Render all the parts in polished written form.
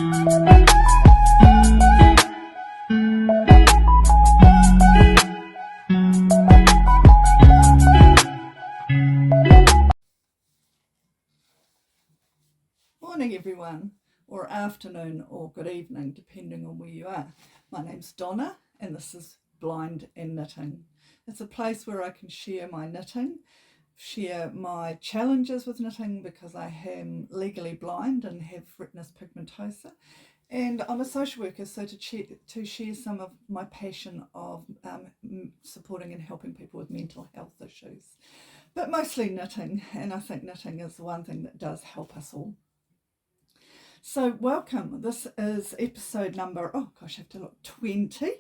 Morning everyone, or afternoon or good evening depending on where you are. My name's Donna and this is Blind and Knitting. It's a place where I can share my knitting, share my challenges with knitting because I am legally blind and have retinitis pigmentosa, and I'm a social worker, so to share some of my passion of supporting and helping people with mental health issues, but mostly knitting, and I think knitting is the one thing that does help us all. So welcome. This is episode number, oh gosh, I have to look, 20,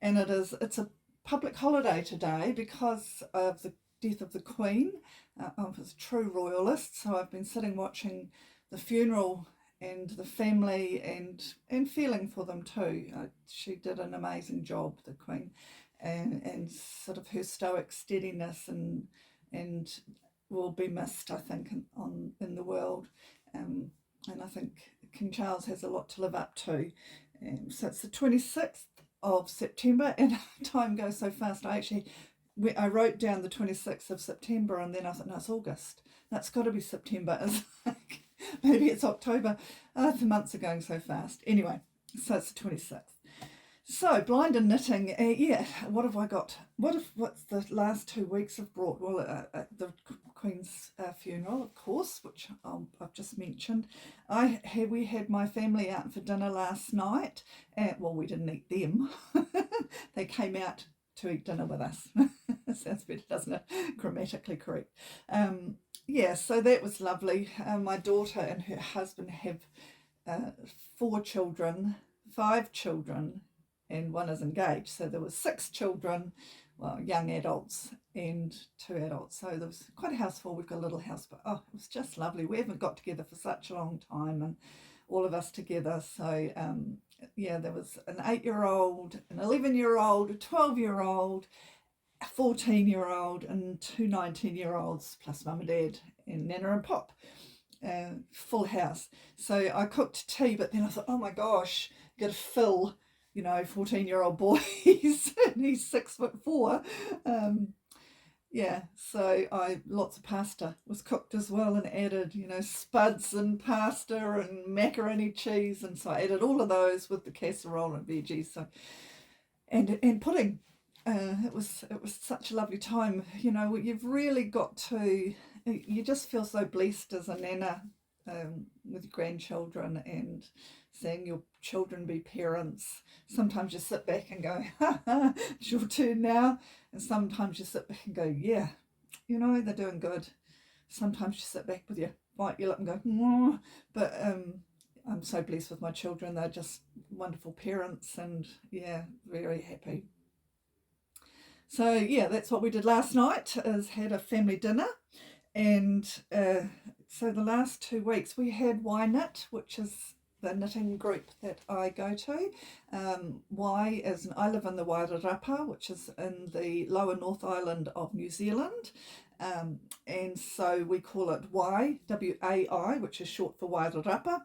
and it's a public holiday today because of the death of the Queen. I was a true royalist, so I've been sitting watching the funeral and the family and feeling for them too. She did an amazing job, the Queen, and sort of her stoic steadiness and will be missed, I think, in the world. And I think King Charles has a lot to live up to. So it's the 26th of September, and time goes so fast. I wrote down the 26th of September, and then I thought, no, it's August. That's got to be September. It's like, maybe it's October. The months are going so fast. Anyway, so it's the 26th. So, blind and knitting, what have I got? What's the last 2 weeks have brought? Well, the Queen's funeral, of course, which I've just mentioned. We had my family out for dinner last night. Well, we didn't eat them. They came out to eat dinner with us. Sounds better, doesn't it? Grammatically correct. So that was lovely. My daughter and her husband have 5 children, and one is engaged. So there were 6 children, well, young adults and 2 adults. So there was quite a house full. We've got a little house, but it was just lovely. We haven't got together for such a long time, and all of us together. So there was an 8-year-old, an 11-year-old, a 12-year-old, a 14-year-old, and 2 19-year-olds, plus mum and dad and Nana and Pop. Full house. So I cooked tea, but then I thought, oh my gosh, got to fill 14-year-old boys and he's 6'4". So lots of pasta was cooked as well, and added spuds and pasta and macaroni cheese, and so I added all of those with the casserole and veggies, so and pudding. It was such a lovely time. You've really got to, you just feel so blessed as a nana with your grandchildren and seeing your children be parents. Sometimes you sit back and go, it's your turn now. And sometimes you sit back and go, yeah, they're doing good. Sometimes you sit back with bite your lip and go, oh. But I'm so blessed with my children. They're just wonderful parents, and very happy. So that's what we did last night, is had a family dinner. And so the last 2 weeks we had Y Knit, which is the knitting group that I go to. I live in the Wairarapa, which is in the lower North Island of New Zealand, and so we call it Y, W-A-I, which is short for Wairarapa,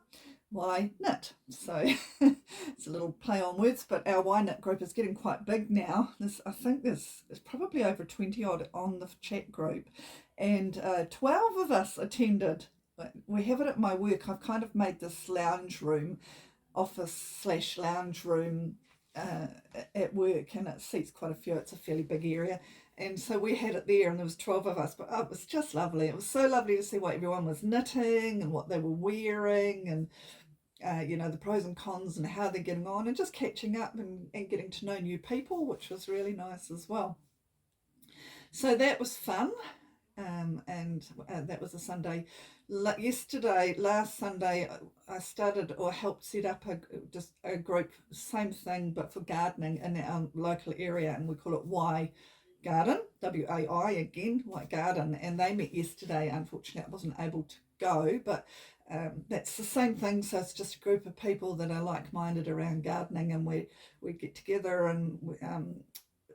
Y Knit. So it's a little play on words, but our Y Knit group is getting quite big now. I think there's probably over 20 odd on the chat group, and 12 of us attended. We have it at my work. I've kind of made this office/lounge room at work, and it seats quite a few. It's a fairly big area, and so we had it there, and there was 12 of us, but it was just lovely. It was so lovely to see what everyone was knitting and what they were wearing, and the pros and cons and how they're getting on, and just catching up and getting to know new people, which was really nice as well. So that was fun. And that was a Sunday. Last Sunday, I started or helped set up a group, same thing but for gardening in our local area, and we call it Y Garden, W-A-I again, Y Garden, and they met yesterday. Unfortunately, I wasn't able to go, but that's the same thing. So it's just a group of people that are like-minded around gardening, and we get together and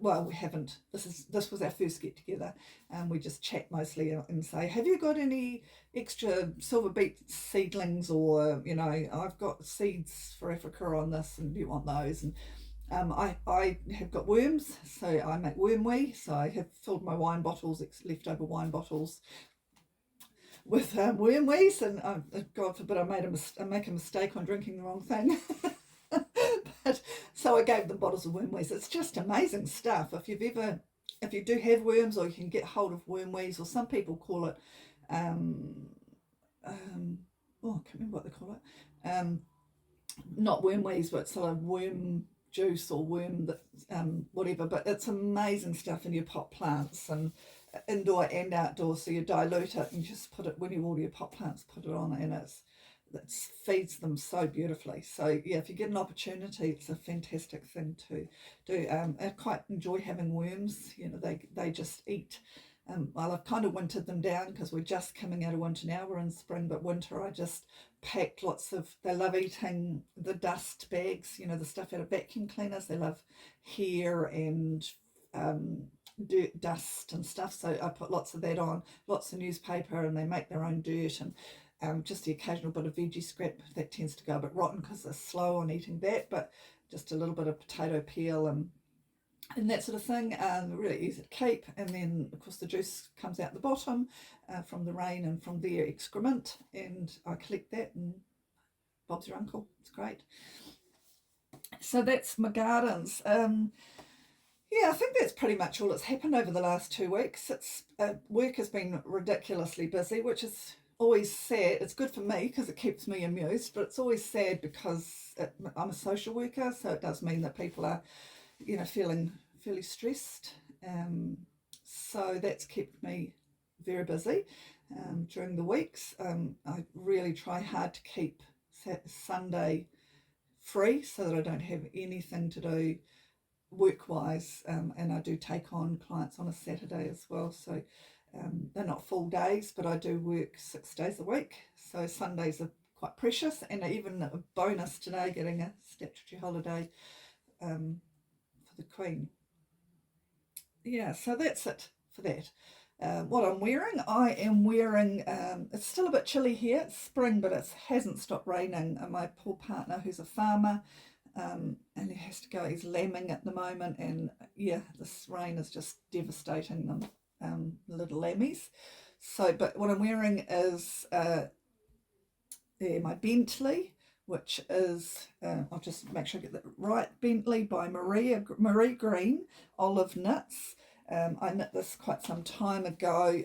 well, we haven't. This was our first get together, and we just chat mostly and say, have you got any extra silver beet seedlings, or I've got seeds for Africa on this, and do you want those? And I have got worms, so I make worm wee. So I have filled my wine bottles, leftover wine bottles, with worm wees, and God forbid I make a mistake on drinking the wrong thing. But so I gave them bottles of worm wees. It's just amazing stuff. If you do have worms, or you can get hold of worm wees, or some people call it, I can't remember what they call it. Not worm wees, but sort of worm juice or worm that whatever. But it's amazing stuff in your pot plants, and indoor and outdoor. So you dilute it and just put it, when you water your pot plants, put it on, and it feeds them so beautifully. So yeah, if you get an opportunity, it's a fantastic thing to do. I quite enjoy having worms. They just eat. Well, I've kind of wintered them down because we're just coming out of winter now. We're in spring, but winter I just packed lots of. They love eating the dust bags, the stuff out of vacuum cleaners. They love hair and dirt, dust and stuff. So I put lots of that on, lots of newspaper, and they make their own dirt, and just the occasional bit of veggie scrap that tends to go a bit rotten because they're slow on eating that, but just a little bit of potato peel and that sort of thing. Really easy to keep. And then of course the juice comes out the bottom from the rain and from their excrement, and I collect that, and Bob's your uncle. It's great. So that's my gardens. Yeah, I think that's pretty much all that's happened over the last 2 weeks. Work has been ridiculously busy, which is always sad. It's good for me because it keeps me amused, but it's always sad because I'm a social worker, so it does mean that people are, feeling fairly stressed. So that's kept me very busy during the weeks. I really try hard to keep Sunday free so that I don't have anything to do work-wise, and I do take on clients on a Saturday as well, so they're not full days, but I do work 6 days a week, so Sundays are quite precious, and even a bonus today, getting a statutory holiday for the Queen. Yeah, so that's it for that. What I'm wearing, I am wearing, it's still a bit chilly here, it's spring, but it hasn't stopped raining, and my poor partner, who's a farmer, and he has to go, he's lambing at the moment, and yeah, this rain is just devastating them, the little lammies. So, but what I'm wearing is my Bentley, which is, I'll just make sure I get that right, Bentley by Marie Green, olive knits. I knit this quite some time ago.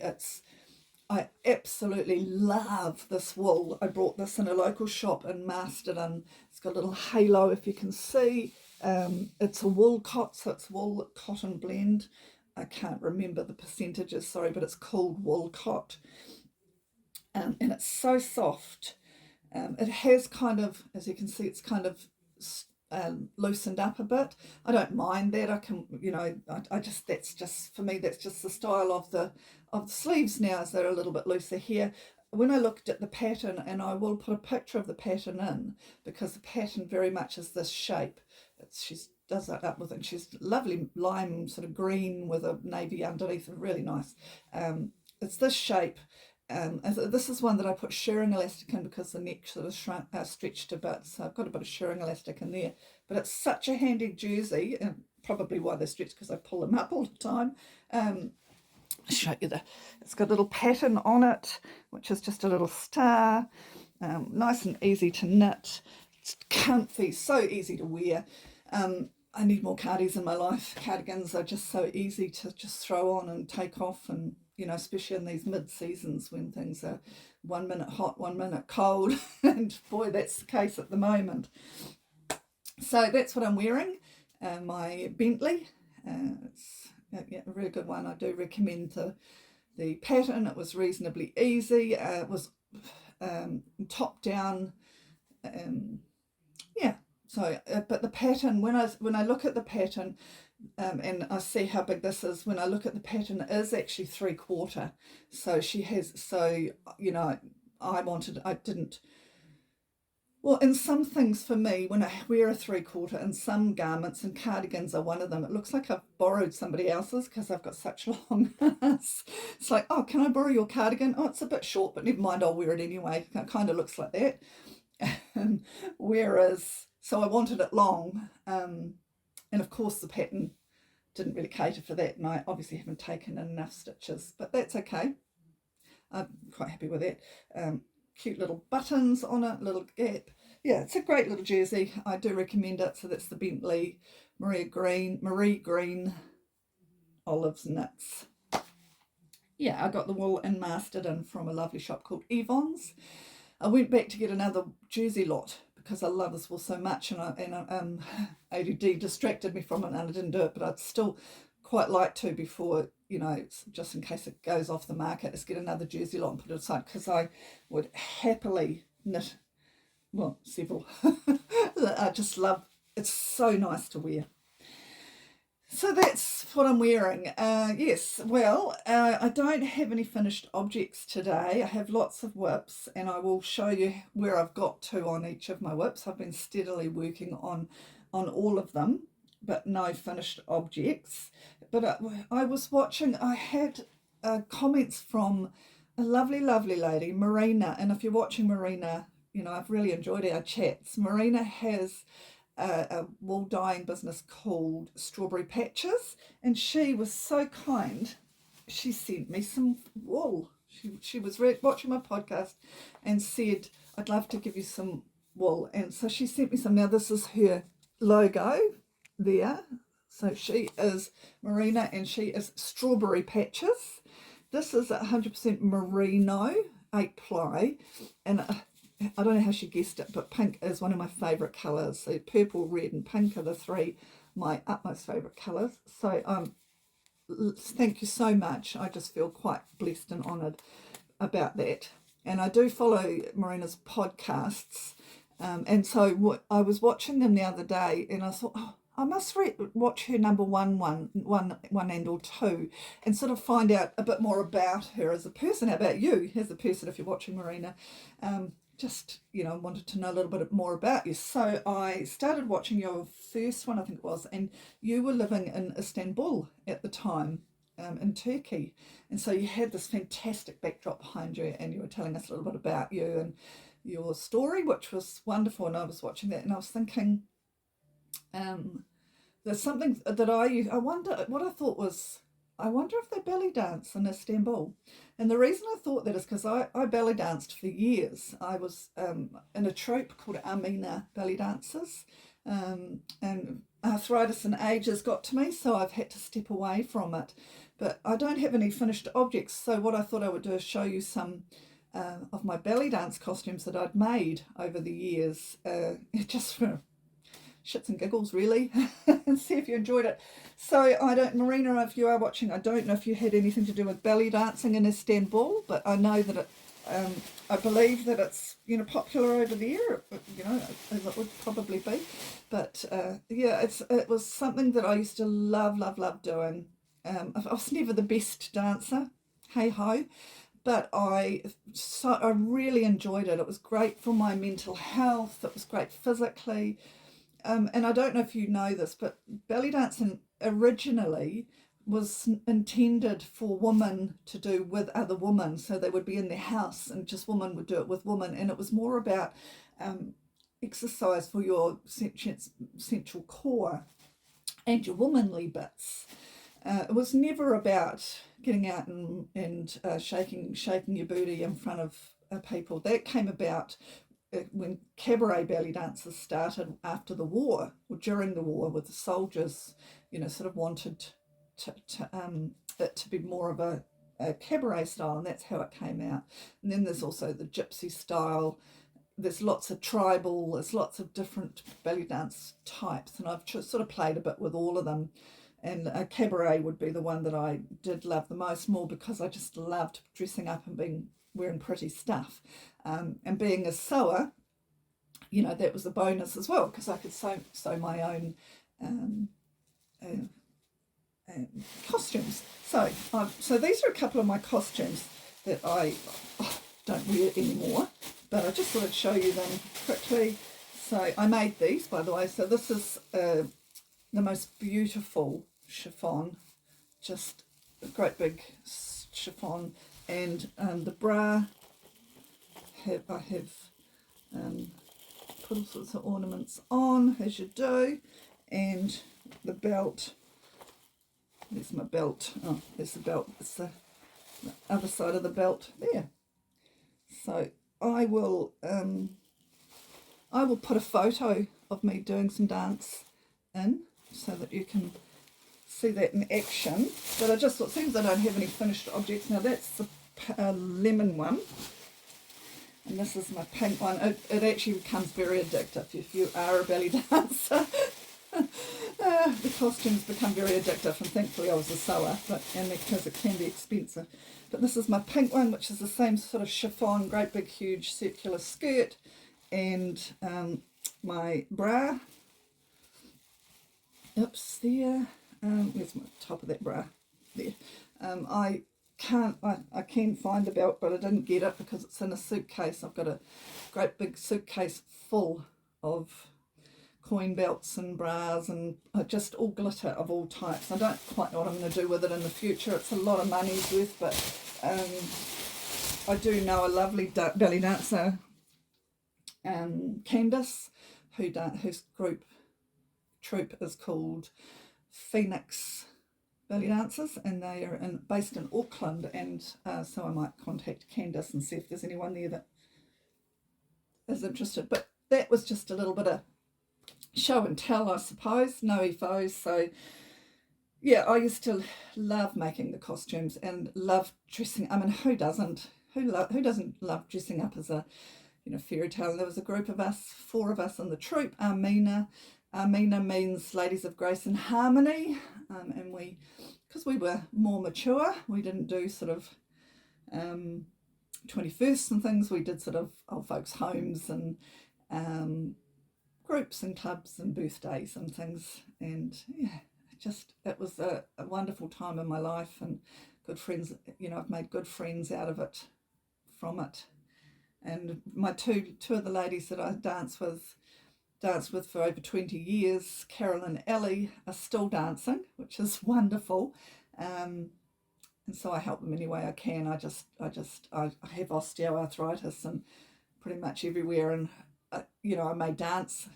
I absolutely love this wool. I bought this in a local shop in Masterton. It's got a little halo, if you can see. It's a wool cot, so it's wool cotton blend. I can't remember the percentages, sorry, but it's called wool cot. And it's so soft. It has kind of, as you can see, it's kind of loosened up a bit. I don't mind that. I can, that's just, for me, that's just the style of the sleeves now, as they're a little bit looser here. When I looked at the pattern, and I will put a picture of the pattern in, because the pattern very much is this shape. She does that up with it. She's lovely lime sort of green with a navy underneath, really nice. It's this shape. This is one that I put shirring elastic in because the neck sort of stretched a bit, so I've got a bit of shirring elastic in there. But it's such a handy jersey, and probably why they're stretched, because I pull them up all the time. I'll show you it's got a little pattern on it, which is just a little star. Nice and easy to knit. It's comfy, so easy to wear. I need more cardies in my life. Cardigans are just so easy to just throw on and take off, and especially in these mid-seasons when things are 1 minute hot, 1 minute cold, and boy, that's the case at the moment. So that's what I'm wearing, my Bentley. It's a really good one. I do recommend the pattern. It was reasonably easy. It was top down. So, but the pattern, when I look at the pattern, and I see how big this is, when I look at the pattern, it is actually 3/4. So she has, I Well, in some things for me, when I wear a 3/4, in some garments, and cardigans are one of them, it looks like I've borrowed somebody else's because I've got such long arms. It's like, oh, can I borrow your cardigan? Oh, it's a bit short, but never mind, I'll wear it anyway. It kind of looks like that. Whereas, so I wanted it long, and of course the pattern didn't really cater for that, and I obviously haven't taken in enough stitches, but that's okay. I'm quite happy with it. Cute little buttons on it, little gap. Yeah, it's a great little jersey. I do recommend it. So that's the Bentley Marie Green Olives Knits. Yeah, I got the wool and mastered in from a lovely shop called Yvonne's. I went back to get another jersey lot because I love this wool so much, and ADD distracted me from it and I didn't do it, but I'd still quite like to before, just in case it goes off the market, is get another jersey lot and put it aside, because I would happily knit, well, several. I just love, it's so nice to wear. So that's what I'm wearing. Yes, well, I don't have any finished objects today. I have lots of whips, and I will show you where I've got to on each of my whips. I've been steadily working on all of them, but no finished objects. But I was watching, I had comments from a lovely, lovely lady, Marina, and if you're watching Marina, I've really enjoyed our chats. Marina has a wool dyeing business called Strawberry Patches, and she was so kind. She sent me some wool. She was watching my podcast and said, I'd love to give you some wool, and so she sent me some. Now this is her logo there. So she is Marina, and she is Strawberry Patches. This is 100% merino 8-ply, and I don't know how she guessed it, but pink is one of my favourite colours. So purple, red and pink are the three my utmost favourite colours. So thank you so much. I just feel quite blessed and honoured about that. And I do follow Marina's podcasts. And so I was watching them the other day, and I thought, oh, I must watch her number one and or two, and sort of find out a bit more about her as a person, about you as a person if you're watching Marina. Wanted to know a little bit more about you. So I started watching your first one, I think it was, and you were living in Istanbul at the time, in Turkey. And so you had this fantastic backdrop behind you, and you were telling us a little bit about you and your story, which was wonderful. And I was watching that, and I was thinking, there's something that I wonder, what I thought was, I wonder if they belly dance in Istanbul. And the reason I thought that is because I belly danced for years. I was in a troupe called Armina Belly Dancers, and arthritis and age has got to me, so I've had to step away from it. But I don't have any finished objects, so what I thought I would do is show you some of my belly dance costumes that I'd made over the years, just for shits and giggles, really, and see if you enjoyed it. So Marina, if you are watching, I don't know if you had anything to do with belly dancing in Istanbul, but I know that I believe that it's popular over there, as it would probably be. But it was something that I used to love doing. I was never the best dancer, hey ho, but I really enjoyed it. It was great for my mental health. It was great physically. And I don't know if you know this, but belly dancing originally was intended for women to do with other women. So they would be in their house and just women would do it with women. And it was more about exercise for your central core and your womanly bits. It was never about getting out and shaking your booty in front of people. That came about when cabaret belly dances started after the war, or during the war, with the soldiers, sort of wanted it to be more of a cabaret style, and that's how it came out. And then there's also the gypsy style. There's lots of tribal, there's lots of different belly dance types, and I've sort of played a bit with all of them. And cabaret would be the one that I did love the most, more because I just loved dressing up and wearing pretty stuff. And being a sewer, that was a bonus as well, because I could sew my own costumes. So these are a couple of my costumes that I don't wear anymore, but I just thought I'd show you them quickly. So I made these, by the way. So this is the most beautiful chiffon, just a great big chiffon, and the bra I have put all sorts of ornaments on, as you do, and the belt. There's my belt. Oh, there's the belt. It's the other side of the belt there. So I will put a photo of me doing some dance in so that you can see that in action. But I just thought, seems I don't have any finished objects. Now that's the lemon one, and this is my pink one. It actually becomes very addictive if you are a belly dancer. The costumes become very addictive, and thankfully I was a sewer, and because it can be expensive. But this is my pink one, which is the same sort of chiffon, great big huge circular skirt, and my bra. Oops, there. Where's my top of that bra? There. I can find the belt, but I didn't get it because it's in a suitcase. I've got a great big suitcase full of coin belts and bras and just all glitter of all types. I don't quite know what I'm going to do with it in the future. It's a lot of money's worth, but I do know a lovely belly dancer, Candice, whose troupe is called Phoenix Belly Dancers, and they are based in Auckland, and so I might contact Candice and see if there's anyone there that is interested. But that was just a little bit of show and tell, I suppose, no EFOs. So yeah, I used to love making the costumes and love dressing. I mean, who doesn't? Who doesn't love dressing up as a fairy tale? There was a group of us, 4 of us in the troupe. Armina means Ladies of Grace and Harmony, and because we were more mature, we didn't do sort of 21st and things. We did sort of old folks' homes and groups and clubs and birthdays and things, and yeah, it was a wonderful time in my life, and good friends. I've made good friends out of it, from it, and my two of the ladies that I danced with for over 20 years, Carol and Ellie, are still dancing, which is wonderful, and so I help them any way I can. I have osteoarthritis and pretty much everywhere, and I may dance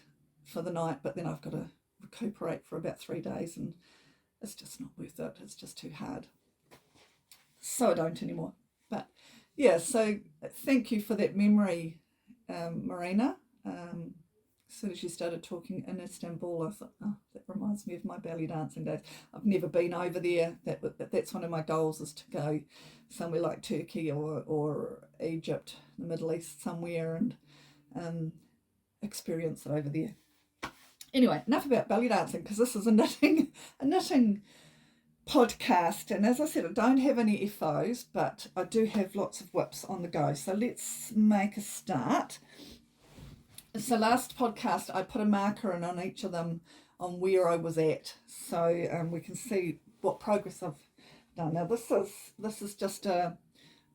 for the night, but then I've got to recuperate for about 3 days, and it's just not worth it. It's just too hard. So I don't anymore. But yeah, so thank you for that memory, Marina. As soon as you started talking in Istanbul, I thought, oh, that reminds me of my belly dancing days. I've never been over there. That's one of my goals, is to go somewhere like Turkey or Egypt, the Middle East, somewhere, and experience it over there. Anyway, enough about belly dancing, because this is a knitting podcast, and as I said, I don't have any FOs, but I do have lots of whips on the go. So let's make a start. So last podcast I put a marker in on each of them on where I was at, so we can see what progress I've done. Now this is just a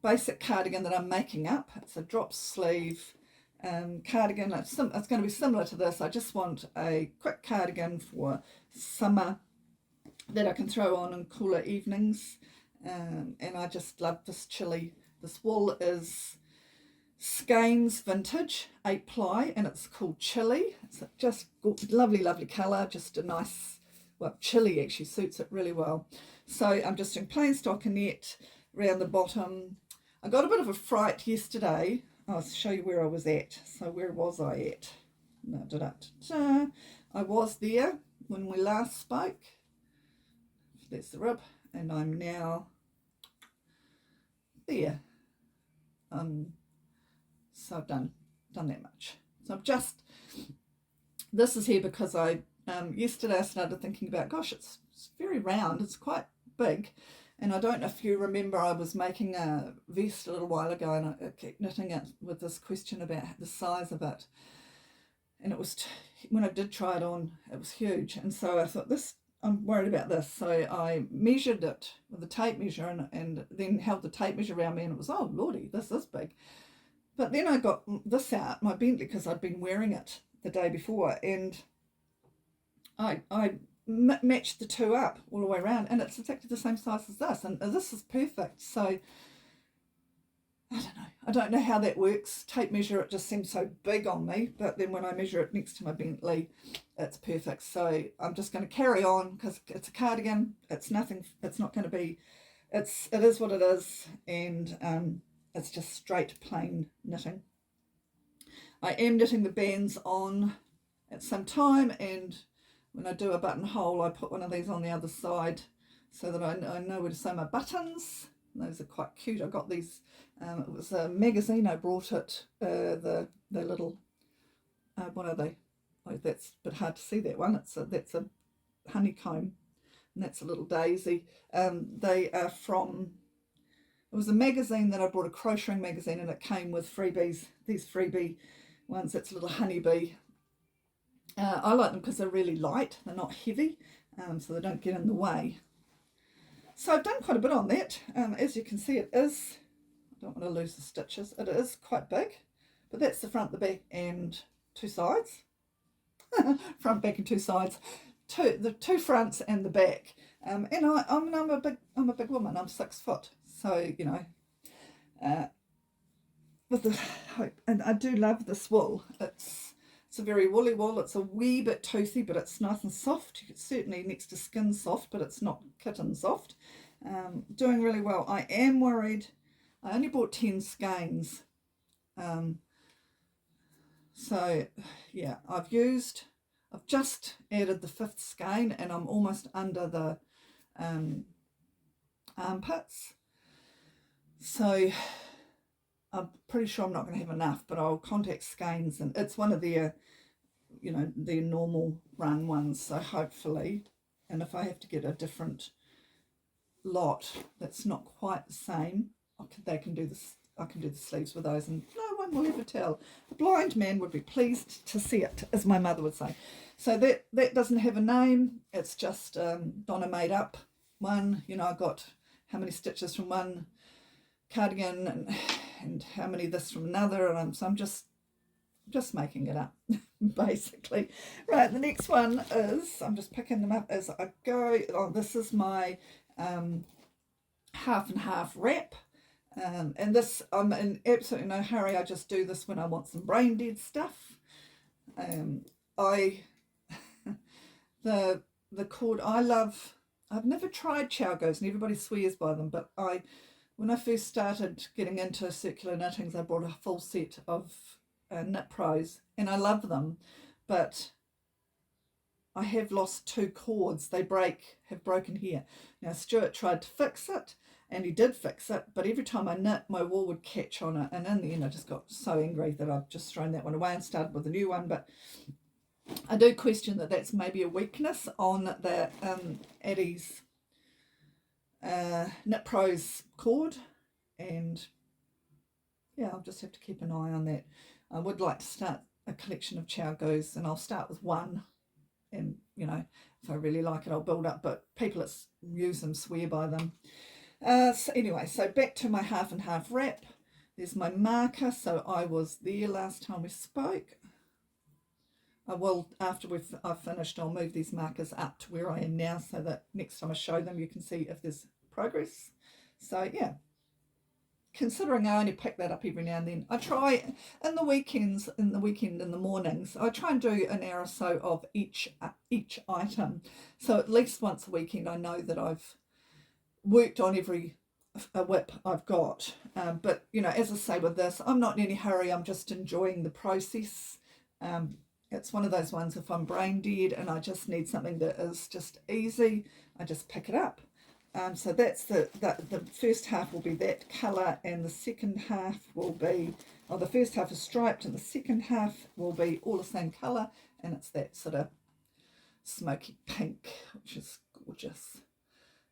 basic cardigan that I'm making up. It's a drop sleeve cardigan. It's going to be similar to this. I just want a quick cardigan for summer that I can throw on in cooler evenings, and I just love this chilly. This wool is Skeins Vintage 8 ply, and it's called Chilly. It's just lovely colour, just a nice, chilly actually suits it really well. So I'm just doing plain stockinette around the bottom. I got a bit of a fright yesterday. I'll show you where I was at. So where was I at? I was there when we last spoke. That's the rib, and I'm now there. So I've done that much. So I've just, this is here because I yesterday I started thinking about, gosh, it's very round, it's quite big, and I don't know if you remember, I was making a vest a little while ago, and I kept knitting it with this question about the size of it, and it was when I did try it on, it was huge, and so I thought, I'm worried about this. So I measured it with a tape measure, and then held the tape measure around me, and it was, oh lordy, this is big. But then I got this out, my Bentley, because I'd been wearing it the day before, and I matched the two up all the way around, and it's exactly the same size as this, and this is perfect. So I don't know how that works. Tape measure, it just seems so big on me, but then when I measure it next to my Bentley, it's perfect. So I'm just going to carry on, because it's a cardigan. It's nothing, it's not going to be, it is what it is, and it's just straight plain knitting. I am knitting the bands on at some time, and when I do a buttonhole, I put one of these on the other side so that I know where to sew my buttons. Those are quite cute. I got these, it was a magazine, I brought it, the little, what are they? Oh, that's a bit hard to see, that one. That's a honeycomb, and that's a little daisy. They are from, it was a magazine that I bought, a crocheting magazine, and it came with freebies, these freebie ones. That's a little honeybee. I like them because they're really light, they're not heavy, so they don't get in the way. So I've done quite a bit on that. As you can see, it is, I don't want to lose the stitches, it is quite big, but that's the front, the back, and two sides. Front, back, and two sides. The two fronts and the back. And I'm a big woman. I'm 6 foot, so you know. With the and I do love this wool. It's a very woolly wool. It's a wee bit toothy, but it's nice and soft. It's certainly next to skin soft, but it's not kitten soft. Doing really well. I am worried. I only bought 10 skeins. So yeah, I've just added the 5th skein, and I'm almost under the armpits. So I'm pretty sure I'm not going to have enough, but I'll contact Skeins, and it's one of their, you know, their normal run ones. So hopefully, and if I have to get a different lot that's not quite the same, they can do this. I can do the sleeves with those, and no one will ever tell. A blind man would be pleased to see it, as my mother would say. So that doesn't have a name. It's just Donna made up one. You know, I got how many stitches from one cardigan and how many this from another, and so I'm just making it up basically. Right, the next one is, I'm just picking them up as I go. Oh, this is my half and half wrap, and this, I'm in absolutely no hurry. I just do this when I want some brain dead stuff. The cord I love, I've never tried Chowgos, and everybody swears by them, but when I first started getting into circular knittings, I bought a full set of Knit Pros, and I love them, but I have lost 2 cords. They have broken here. Now Stuart tried to fix it, and he did fix it, but every time I knit, my wool would catch on it, and in the end I just got so angry that I've just thrown that one away and started with a new one. But I do question that that's maybe a weakness on the Addie's Knit Pros cord, and yeah, I'll just have to keep an eye on that. I would like to start a collection of Chowgos, and I'll start with one, and you know, if I really like it, I'll build up, but people that use them swear by them. So anyway, so back to my half and half wrap. There's my marker, so I was there last time we spoke. I will, after I've finished, I'll move these markers up to where I am now, so that next time I show them you can see if there's progress. So yeah, considering I only pick that up every now and then, I try in the weekends, in the mornings, I try and do an hour or so of each item. So at least once a weekend I know that I've worked on every whip I've got. But you know, as I say with this, I'm not in any hurry. I'm just enjoying the process. It's one of those ones, if I'm brain dead and I just need something that is just easy, I just pick it up. So that's the first half will be that colour, and the second half will be, the first half is striped and the second half will be all the same colour, and it's that sort of smoky pink, which is gorgeous.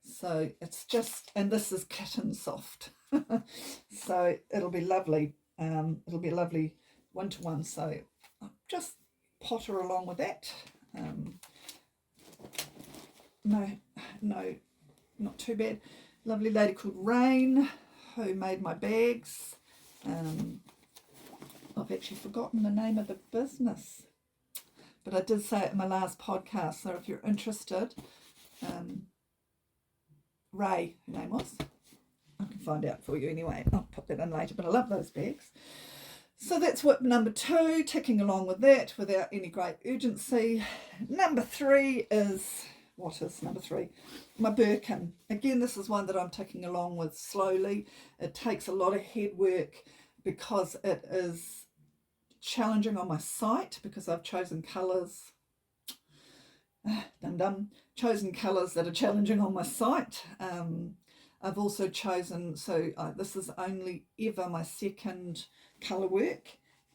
So it's just, and this is kitten soft. So it'll be lovely. It'll be a lovely one-to-one. So I'll just potter along with that. No, not too bad. Lovely lady called Rayne, who made my bags. I've actually forgotten the name of the business, but I did say it in my last podcast, so if you're interested, Rae, her name was. I can find out for you anyway. I'll put that in later, but I love those bags. So that's whip number 2, ticking along with that without any great urgency. Number 3 is, what is number 3? My Birkin. Again, this is one that I'm ticking along with slowly. It takes a lot of head work because it is challenging on my sight, because I've chosen colours. Chosen colours that are challenging on my sight. I've also chosen, this is only ever my second colour work,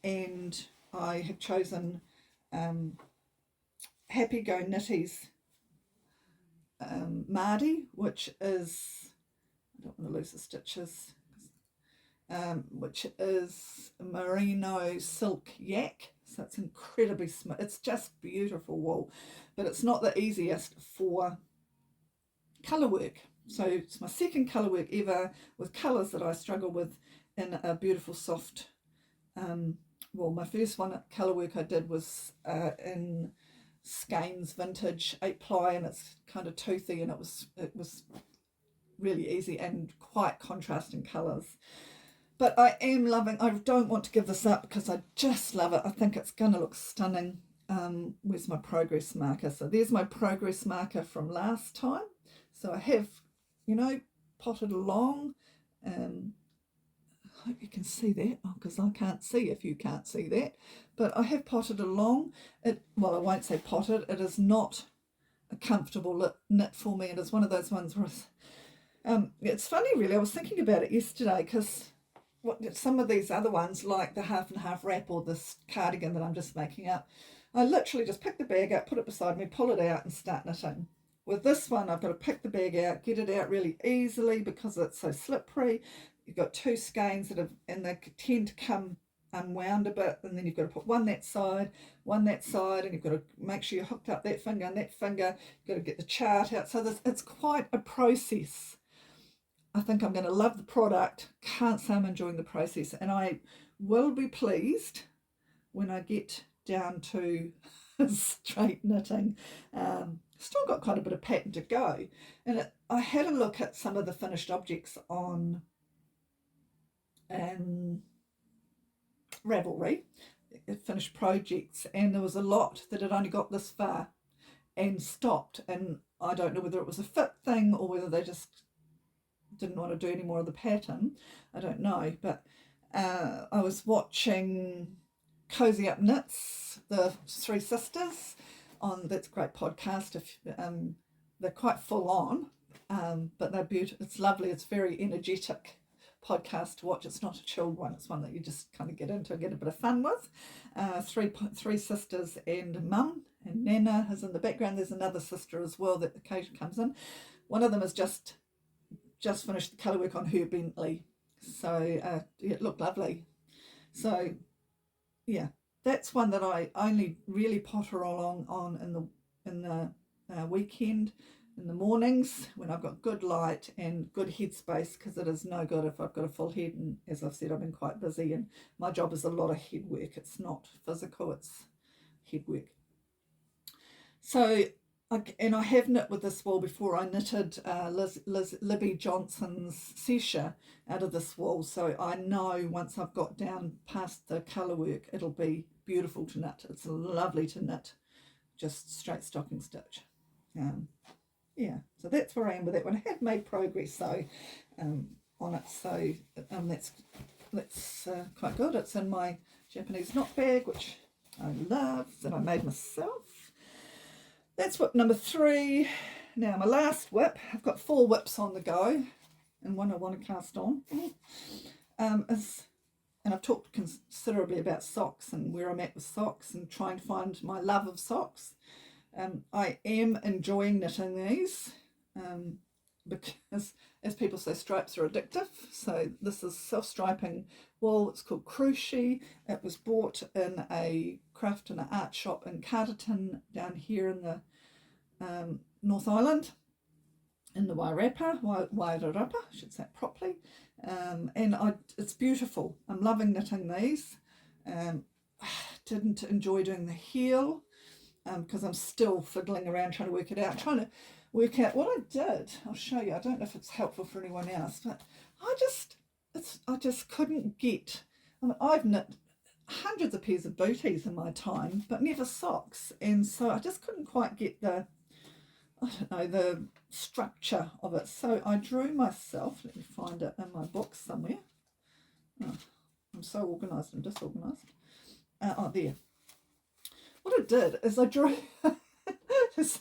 and I have chosen Happy Go Knitty's Mardi, which is, I don't want to lose the stitches, which is merino silk yak. So it's incredibly smooth. It's just beautiful wool, but it's not the easiest for colour work. So it's my second colour work ever with colours that I struggle with in a beautiful soft, my first one colour work I did was in Skeins Vintage 8-ply, and it's kind of toothy, and it was really easy and quite contrasting colours. But I am loving, I don't want to give this up because I just love it. I think it's going to look stunning. Where's my progress marker? So there's my progress marker from last time. So I have, potted along. I hope you can see that, because I can't see if you can't see that. But I have potted along. I won't say potted. It is not a comfortable knit for me. It is one of those ones where it's funny, really. I was thinking about it yesterday, because some of these other ones, like the half and half wrap or this cardigan that I'm just making up, I literally just pick the bag out, put it beside me, pull it out and start knitting. With this one, I've got to pick the bag out, get it out really easily because it's so slippery. You've got 2 skeins and they tend to come unwound a bit, and then you've got to put one that side, and you've got to make sure you hooked up that finger and that finger. You've got to get the chart out. So it's quite a process. I think I'm going to love the product. Can't say I'm enjoying the process, and I will be pleased when I get down to straight knitting. Still got quite a bit of pattern to go, and I had a look at some of the finished objects on Ravelry, finished projects, and there was a lot that had only got this far and stopped, and I don't know whether it was a fit thing or whether they just didn't want to do any more of the pattern. I don't know, but I was watching Cozy Up Knits, the 3 sisters on, that's a great podcast. If they're quite full on, but they're beautiful. It's lovely. It's very energetic podcast to watch. It's not a chilled one. It's one that you just kind of get into and get a bit of fun with. Three sisters and mum, and Nana is in the background. There's another sister as well that occasionally comes in. One of them has just finished the colour work on her Bentley, so it looked lovely. So yeah, that's one that I only really potter along on in the weekend, in the mornings when I've got good light and good headspace, because it is no good if I've got a full head, and as I've said, I've been quite busy and my job is a lot of head work. It's not physical, it's head work. So I have knit with this wool before. I knitted Libby Johnson's Sesha out of this wool, so I know once I've got down past the colour work, it'll be beautiful to knit. It's lovely to knit, just straight stocking stitch. Yeah, so that's where I am with that one. I have made progress though on it, so that's quite good. It's in my Japanese knot bag, which I love, that I made myself. That's whip number 3. Now my last whip, I've got 4 whips on the go, and one I want to cast on. And I've talked considerably about socks and where I'm at with socks and trying to find my love of socks. I am enjoying knitting these because, as people say, stripes are addictive. So this is self-striping wool. It's called Crochet. It was bought in a craft and art shop in Carterton down here in the North Island, in the Wairarapa, I should say it properly. And it's beautiful. I'm loving knitting these. Didn't enjoy doing the heel because I'm still fiddling around trying to work it out, trying to work out what I did. I'll show you. I don't know if it's helpful for anyone else, but I just couldn't get. I mean, I've knit hundreds of pairs of booties in my time, but never socks, and so I just couldn't quite get the, I don't know, the structure of it. So I drew myself. Let me find it in my book somewhere. Oh, I'm so organised and disorganised. Oh, there. What I did is I drew.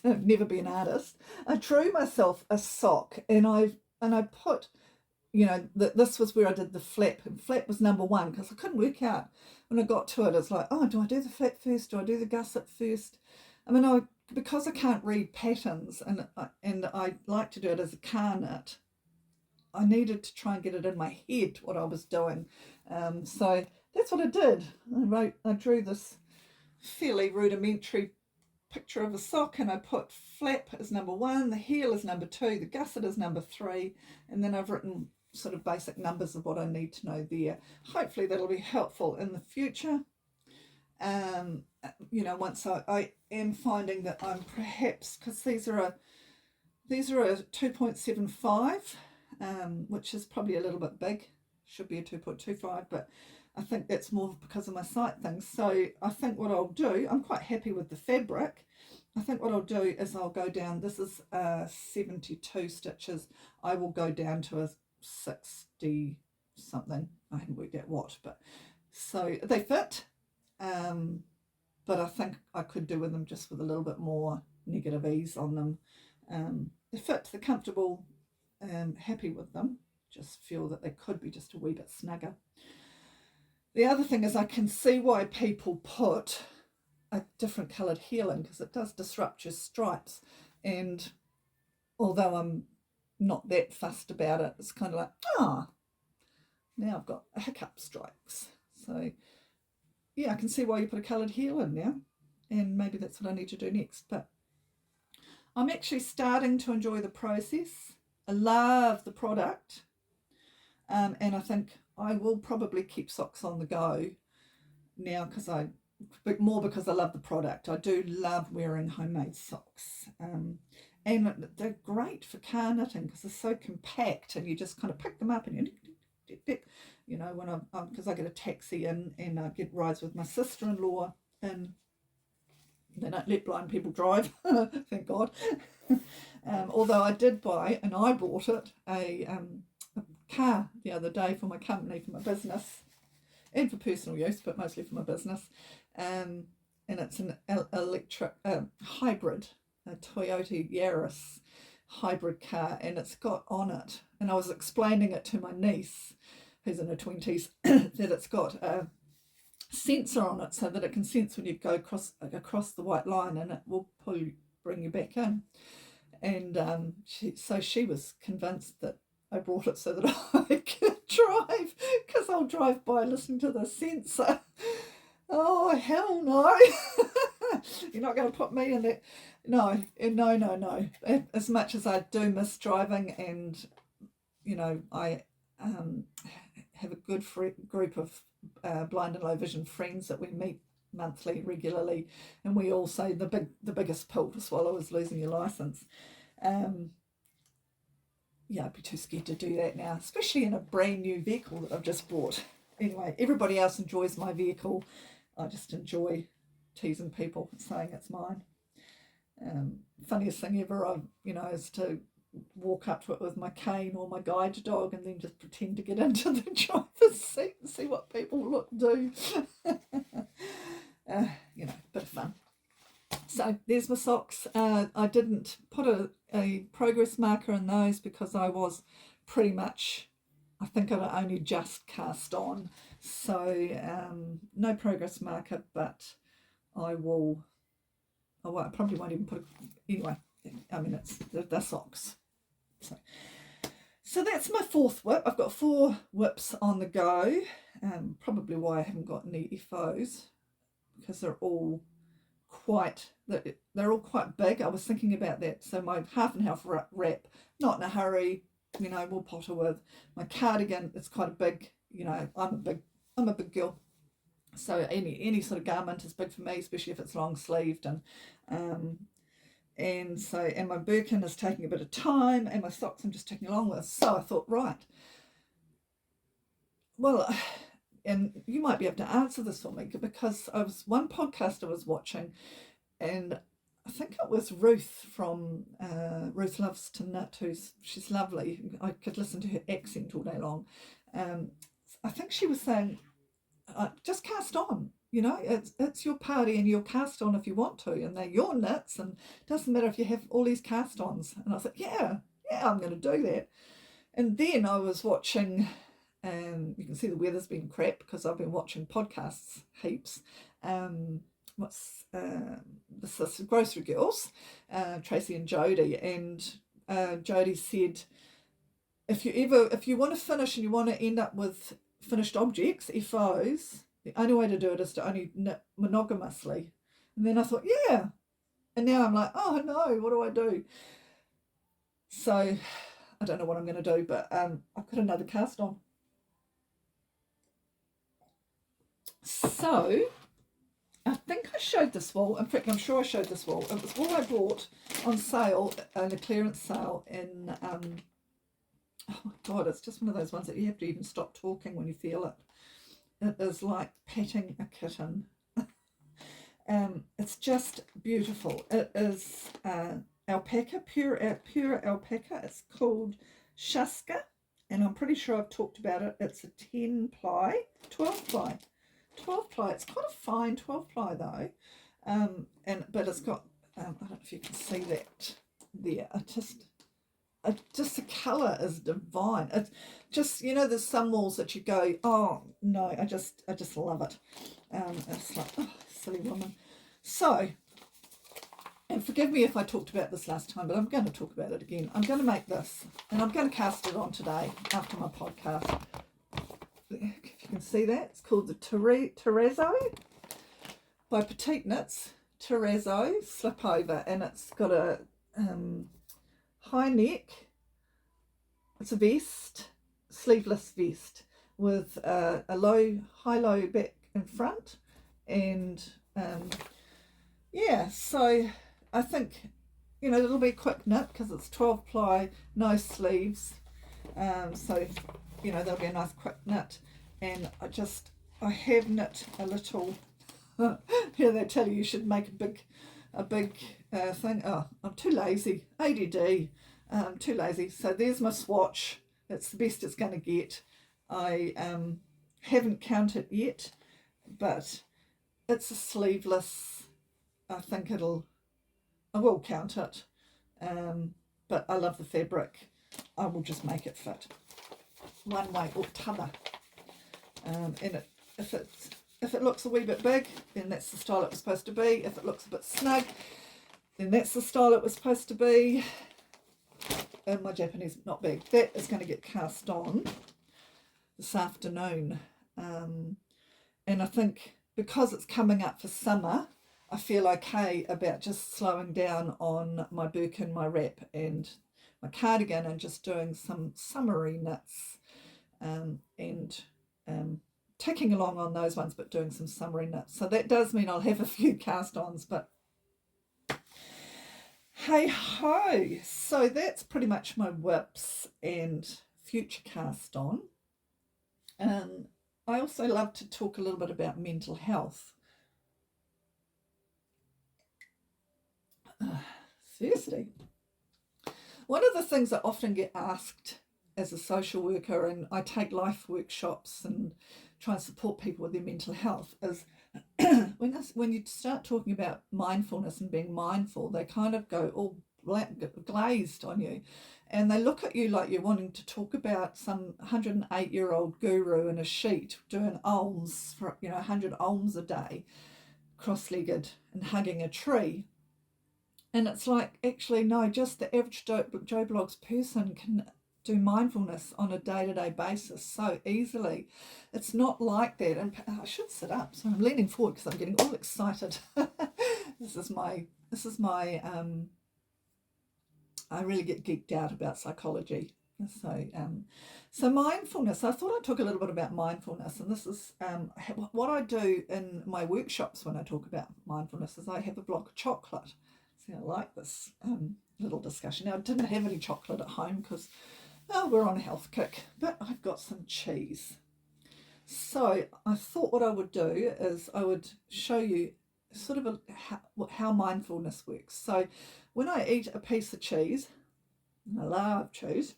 I've never been an artist. I drew myself a sock, and I put, you know, this was where I did the flap, and flap was number one because I couldn't work out when I got to it. It's like, oh, do I do the flap first? Do I do the gusset first? I mean, because I can't read patterns, and I like to do it as a car knit, I needed to try and get it in my head what I was doing. So that's what I did. I drew this fairly rudimentary picture of a sock, and I put flap as number one, the heel is number two, the gusset is number three, and then I've written sort of basic numbers of what I need to know there. Hopefully that'll be helpful in the future. You know, once I am finding that I'm perhaps, because these are a 2.75, which is probably a little bit big, should be a 2.25, but I think that's more because of my sight things. So I think what I'll do, I'm quite happy with the fabric. I think what I'll do is I'll go down, this is 72 stitches. I will go down to a 60 something. I haven't worked out what, but so they fit. But I think I could do with them just with a little bit more negative ease on them. They fit, they're comfortable, happy with them. Just feel that they could be just a wee bit snugger. The other thing is I can see why people put a different coloured heel in, because it does disrupt your stripes. And although I'm not that fussed about it, it's kind of like, now I've got hiccup stripes. So yeah, I can see why you put a coloured heel in now, and maybe that's what I need to do next. But I'm actually starting to enjoy the process. I love the product, and I think I will probably keep socks on the go now because I love the product. I do love wearing homemade socks, and they're great for car knitting because they're so compact, and you just kind of pick them up and you know, when because I get a taxi in and I get rides with my sister-in-law, and they don't let blind people drive, thank God. Although I did buy, and I bought it, a car the other day for my company, for my business, and for personal use, but mostly for my business. And it's an electric hybrid, a Toyota Yaris hybrid car, and it's got on it, and I was explaining it to my niece who's in her 20s that it's got a sensor on it so that it can sense when you go across the white line, and it will bring you back in. And she was convinced that I brought it so that I could drive, because I'll drive by listening to the sensor. Oh, hell no. You're not going to put me in that. No. As much as I do miss driving, and, you know, I have a good group of blind and low vision friends that we meet monthly, regularly, and we all say the biggest pill to swallow is losing your license. Yeah, I'd be too scared to do that now, especially in a brand new vehicle that I've just bought. Anyway, everybody else enjoys my vehicle. I just enjoy teasing people and saying it's mine. Funniest thing ever, is to walk up to it with my cane or my guide dog and then just pretend to get into the driver's seat and see what people do. Bit of fun. So there's my socks. I didn't put a progress marker in those because I was pretty much, I think I only just cast on. So no progress marker, but I probably won't even put anyway, I mean, it's the socks. So that's my fourth whip. I've got 4 whips on the go. Probably why I haven't got any FOs, because they're all quite big. I was thinking about that. So my half and half wrap, not in a hurry, we'll potter with. My cardigan, it's quite a big, I'm a big girl. So any sort of garment is big for me, especially if it's long sleeved, and so, and my birkin is taking a bit of time, and my socks I'm just taking along with. So I thought, right, well, and you might be able to answer this for me, because I was one podcast I was watching, and I think it was Ruth from Ruth Loves to Knit, she's lovely. I could listen to her accent all day long. I think she was saying, just cast on. It's your party, and you'll cast on if you want to, and they're your knits, and it doesn't matter if you have all these cast-ons. And I thought, yeah, I'm going to do that. And then I was watching, you can see the weather's been crap because I've been watching podcasts heaps. This is Grocery Girls, Tracy and Jodie, and Jodie said, if you want to finish and you want to end up with finished objects, FOs, the only way to do it is to only knit monogamously. And then I thought, yeah. And now I'm like, oh no, what do I do? So I don't know what I'm going to do, but I've got another cast on. So I think I showed this wool. In fact, I'm sure I showed this wool. It was wool I bought on sale, in a clearance sale in, oh my God, it's just one of those ones that you have to even stop talking when you feel it. It is like petting a kitten. It's just beautiful. It is alpaca, pure alpaca. It's called Shaska, and I'm pretty sure I've talked about it. It's a 12 ply. It's quite a fine 12 ply though, but it's got, I don't know if you can see that there. Just the colour is divine. It's just, there's some walls that you go, oh no, I just love it. It's like, oh, silly woman. So, and forgive me if I talked about this last time, but I'm going to talk about it again. I'm going to make this, and I'm going to cast it on today after my podcast. If you can see that, it's called the Terrazzo by Petite Knits. Terrazzo slip over, and it's got a high neck. It's a vest, sleeveless vest with a high-low back in front, and so I think it'll be a quick knit because it's 12 ply, no sleeves, so there'll be a nice quick knit. And I have knit a little. Here they tell you should make a big thing. Oh, I'm too lazy. ADD. I'm too lazy. So there's my swatch. It's the best it's going to get. I haven't counted yet, but it's a sleeveless. I think I will count it. But I love the fabric. I will just make it fit one way or t'other. And if it looks a wee bit big, then that's the style it was supposed to be. If it looks a bit snug, then that's the style it was supposed to be. And my Japanese, not big. That is going to get cast on this afternoon. And I think because it's coming up for summer, I feel okay about just slowing down on my birkin, my wrap, and my cardigan, and just doing some summery knits, and ticking along on those ones, but doing some summery knits. So that does mean I'll have a few cast-ons, but hey ho. So that's pretty much my whips and future cast-on. I also love to talk a little bit about mental health. Thirsty. One of the things I often get asked as a social worker, and I take life workshops and try and support people with their mental health, is when you start talking about mindfulness and being mindful, they kind of go all glazed on you, and they look at you like you're wanting to talk about some 108-year-old guru in a sheet doing alms for 100 alms a day, cross-legged and hugging a tree. And it's like, actually, no, just the average Joe Blogs person can do mindfulness on a day-to-day basis so easily. It's not like that. And I should sit up, so I'm leaning forward because I'm getting all excited. This is my I really get geeked out about psychology. So mindfulness, I thought I'd talk a little bit about mindfulness, and this is what I do in my workshops when I talk about mindfulness is I have a block of chocolate. See, I like this little discussion. Now, I didn't have any chocolate at home because we're on a health kick, but I've got some cheese. So I thought what I would do is I would show you sort of how mindfulness works. So when I eat a piece of cheese, and I love cheese,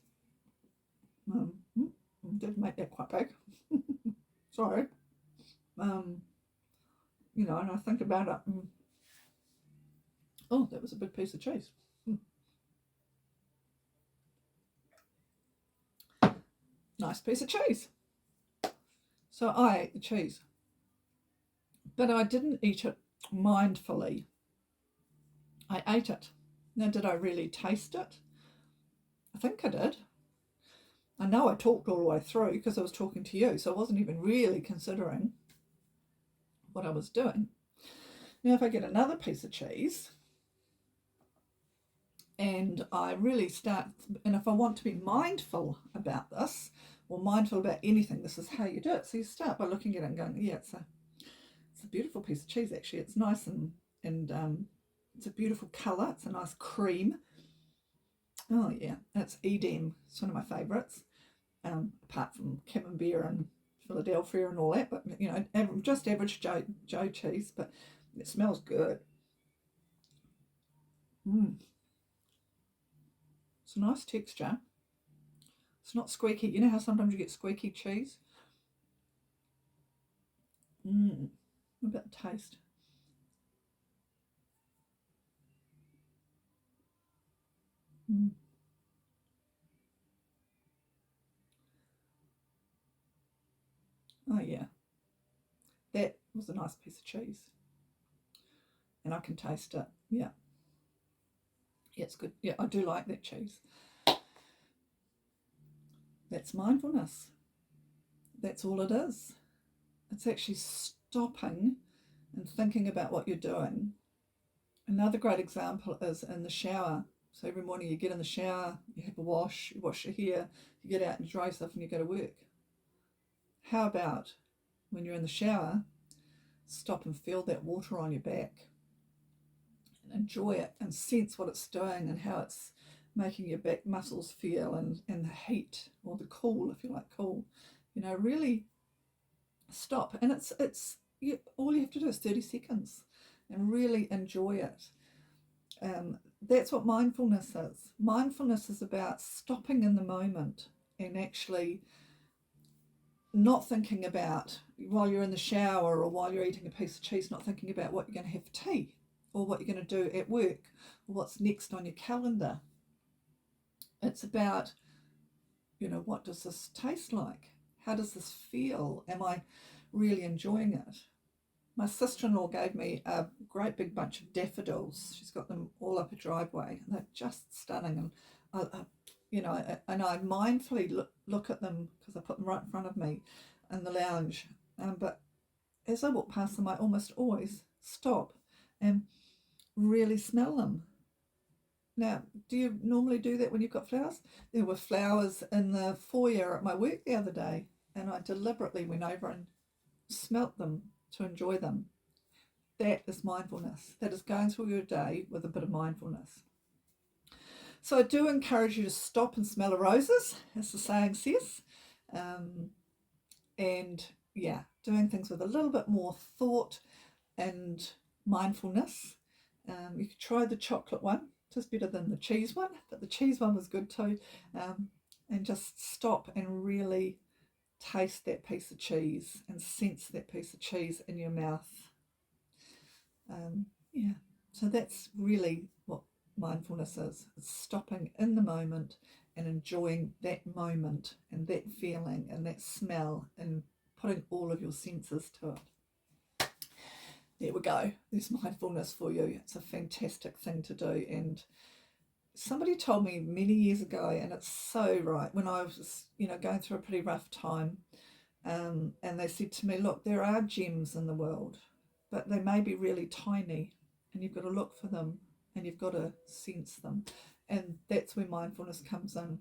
did make that quite big. Sorry. And I think about it. Oh, that was a big piece of cheese. Nice piece of cheese. So I ate the cheese, but I didn't eat it mindfully. I ate it. Now, did I really taste it? I think I did. I know I talked all the way through because I was talking to you, so I wasn't even really considering what I was doing. Now, if I get another piece of cheese and I really start, and if I want to be mindful about this, or mindful about anything, this is how you do it. So you start by looking at it and going, yeah, it's a beautiful piece of cheese, actually. It's nice and it's a beautiful colour. It's a nice cream. Oh, yeah, it's Edam. It's one of my favourites, apart from Camembert and Philadelphia and all that. But, just average Joe cheese, but it smells good. It's a nice texture. It's not squeaky. You know how sometimes you get squeaky cheese? What about the taste? Oh, yeah. That was a nice piece of cheese. And I can taste it. Yeah. Yeah, it's good. Yeah, I do like that cheese. That's mindfulness. That's all it is. It's actually stopping and thinking about what you're doing. Another great example is in the shower. So every morning you get in the shower, you have a wash, you wash your hair, you get out and dry yourself and you go to work. How about when you're in the shower, stop and feel that water on your back and enjoy it and sense what it's doing and how it's making your back muscles feel and the heat or the cool, if you like cool. Really stop. And it's all you have to do is 30 seconds and really enjoy it. That's what mindfulness is. Mindfulness is about stopping in the moment and actually not thinking about, while you're in the shower or while you're eating a piece of cheese, not thinking about what you're going to have for tea or what you're going to do at work or what's next on your calendar. It's about, what does this taste like? How does this feel? Am I really enjoying it? My sister-in-law gave me a great big bunch of daffodils. She's got them all up her driveway, and they're just stunning. And I mindfully look at them because I put them right in front of me in the lounge. But as I walk past them, I almost always stop and really smell them. Now, do you normally do that when you've got flowers? There were flowers in the foyer at my work the other day, and I deliberately went over and smelt them to enjoy them. That is mindfulness. That is going through your day with a bit of mindfulness. So I do encourage you to stop and smell the roses, as the saying says. And yeah, doing things with a little bit more thought and mindfulness. You could try the chocolate one, just better than the cheese one, but the cheese one was good too. And just stop and really taste that piece of cheese and sense that piece of cheese in your mouth. So that's really what mindfulness is. It's stopping in the moment and enjoying that moment and that feeling and that smell and putting all of your senses to it. There we go. There's mindfulness for you. It's a fantastic thing to do. And somebody told me many years ago, and it's so right, when I was, going through a pretty rough time, and they said to me, look, there are gems in the world, but they may be really tiny, and you've got to look for them, and you've got to sense them. And that's where mindfulness comes in.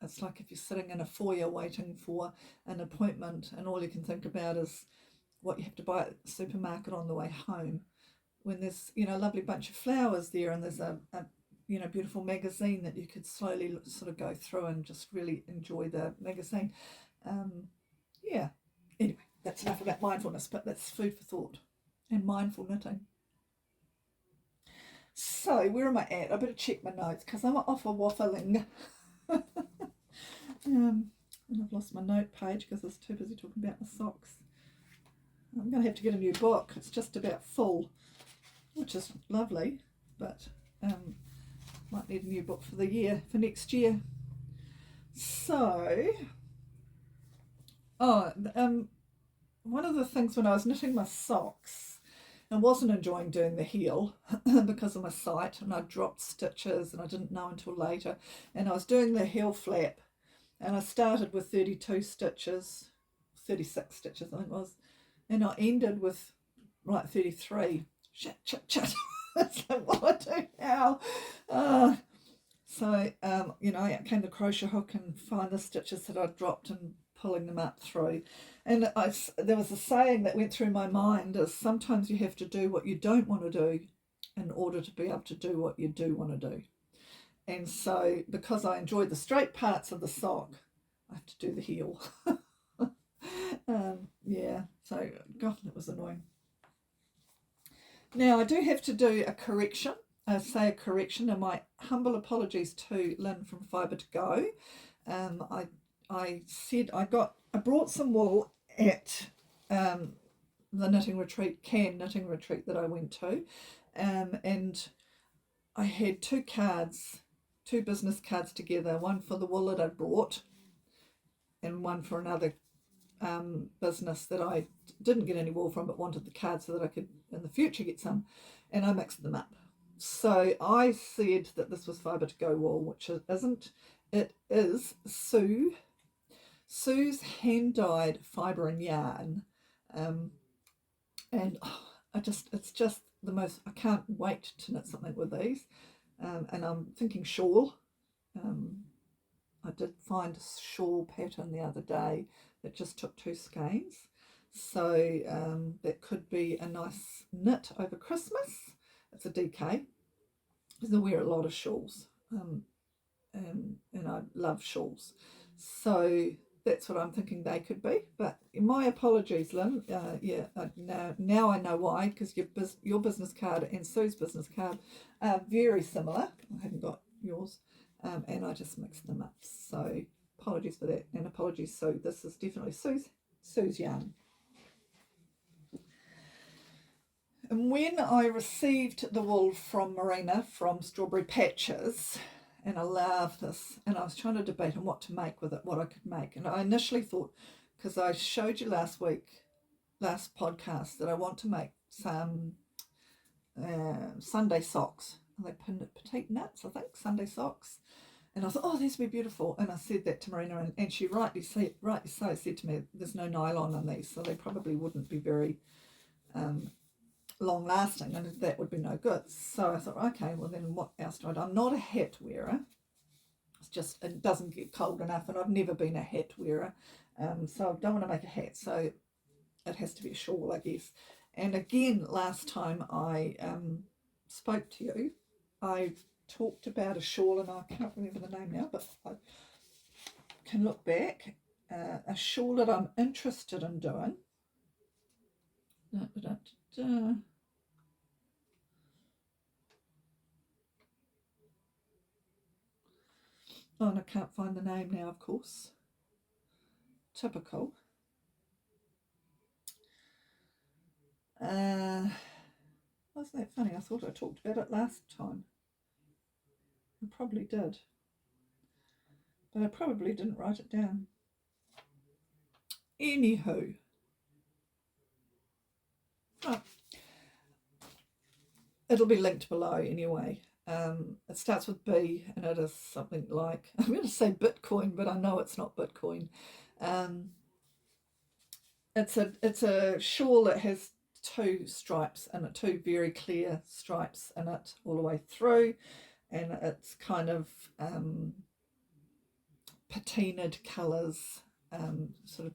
it's like if you're sitting in a foyer waiting for an appointment and all you can think about is what you have to buy at the supermarket on the way home, when there's, you know, a lovely bunch of flowers there and there's a you know, beautiful magazine that you could slowly sort of go through and just really enjoy the magazine. Yeah, anyway, that's enough about mindfulness, but that's food for thought and mindful knitting. So where am I at? I better check my notes because I'm off a waffling. And I've lost my note page because I was too busy talking about my socks. I'm going to have to get a new book. It's just about full, which is lovely, but might need a new book for next year. So, one of the things when I was knitting my socks, I wasn't enjoying doing the heel because of my sight, and I dropped stitches and I didn't know until later, and I was doing the heel flap, and I started with 32 stitches, 36 stitches I think it was, and I ended with like 33. Shit. That's like what I do now. So, you know, out came the crochet hook and find the stitches that I dropped and pulling them up through. And there was a saying that went through my mind is sometimes you have to do what you don't want to do in order to be able to do what you do want to do. And so because I enjoy the straight parts of the sock, I have to do the heel. Yeah, so God, it was annoying. Now I do have to do a correction. And my humble apologies to Lyn from Fibre to Go. I said I brought some wool at the knitting retreat that I went to, and I had two business cards together, one for the wool that I brought and one for another business that I didn't get any wool from but wanted the card so that I could in the future get some, and I mixed them up. So I said that this was Fibre to Go wool, which it isn't. It is Sue's hand-dyed fibre and yarn, and it's just the most. I can't wait to knit something with these, and I'm thinking shawl. I did find a shawl pattern the other day that just took 2 skeins, so that could be a nice knit over Christmas. It's a DK because I wear a lot of shawls, and I love shawls, so that's what I'm thinking they could be. But my apologies, Lyn. Now I know why, because your business card and Sue's business card are very similar. I haven't got yours, and I just mixed them up. So apologies for that, and apologies. So this is definitely Sue's yarn. And when I received the wool from Marina from Strawberry Patches, and I love this, and I was trying to debate on what to make with it, what I could make. And I initially thought, because I showed you last podcast, that I want to make some Sunday socks. Are they petite nuts, I think, Sunday socks? And I thought, oh, these would be beautiful. And I said that to Marina, and she rightly so said to me, there's no nylon on these, so they probably wouldn't be very long lasting, and that would be no good. So I thought, okay, well then what else do I do? I'm not a hat wearer. It's just, it doesn't get cold enough, and I've never been a hat wearer. So I don't want to make a hat, so it has to be a shawl, I guess. And again, last time I spoke to you, I talked about a shawl, and I can't remember the name now, but I can look back. A shawl that I'm interested in doing. Oh, and I can't find the name now, of course. Typical. Wasn't that funny? I thought I talked about it last time. I probably did. But I probably didn't write it down. Anywho. Oh. It'll be linked below anyway. It starts with B, and it is something like, I'm going to say Bitcoin, but I know it's not Bitcoin. It's a shawl that has 2 stripes in it, 2 very clear stripes in it all the way through, and it's kind of patinaed colours, sort of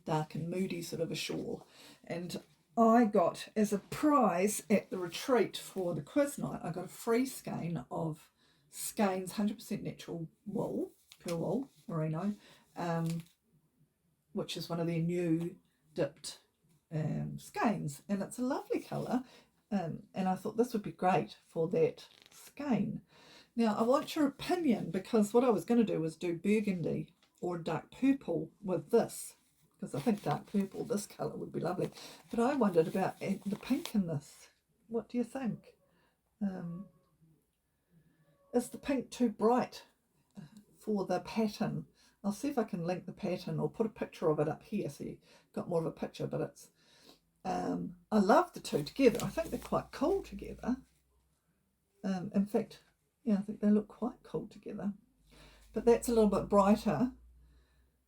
dark and moody sort of a shawl. And I got, as a prize at the retreat for the quiz night, I got a free skein of Skeins 100% natural wool, pure wool, merino, which is one of their new dipped skeins, and it's a lovely colour, and I thought this would be great for that skein. Now I want your opinion, because what I was going to do was do burgundy or dark purple with this, because I think dark purple, this colour would be lovely, but I wondered about the pink in this. What do you think? Is the pink too bright for the pattern? I'll see if I can link the pattern or put a picture of it up here so you've got more of a picture, but it's I love the two together. I think they're quite cool together. In fact, yeah, I think they look quite cool together. But that's a little bit brighter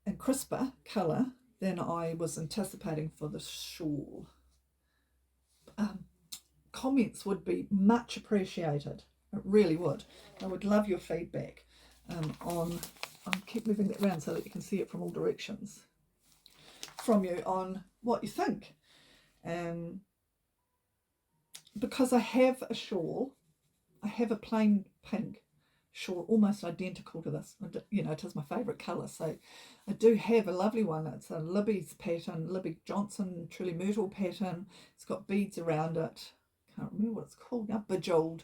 and crisper colour than I was anticipating for the shawl. Comments would be much appreciated. It really would. I would love your feedback on, I'll keep moving it around so that you can see it from all directions, from you on what you think. Because I have a shawl, I have a plain pink shawl almost identical to this. You know, it is my favourite colour, so I do have a lovely one. It's a Libby's pattern, Libby Johnson Truly Myrtle pattern. It's got beads around it. Can't remember what it's called now, bejeweled.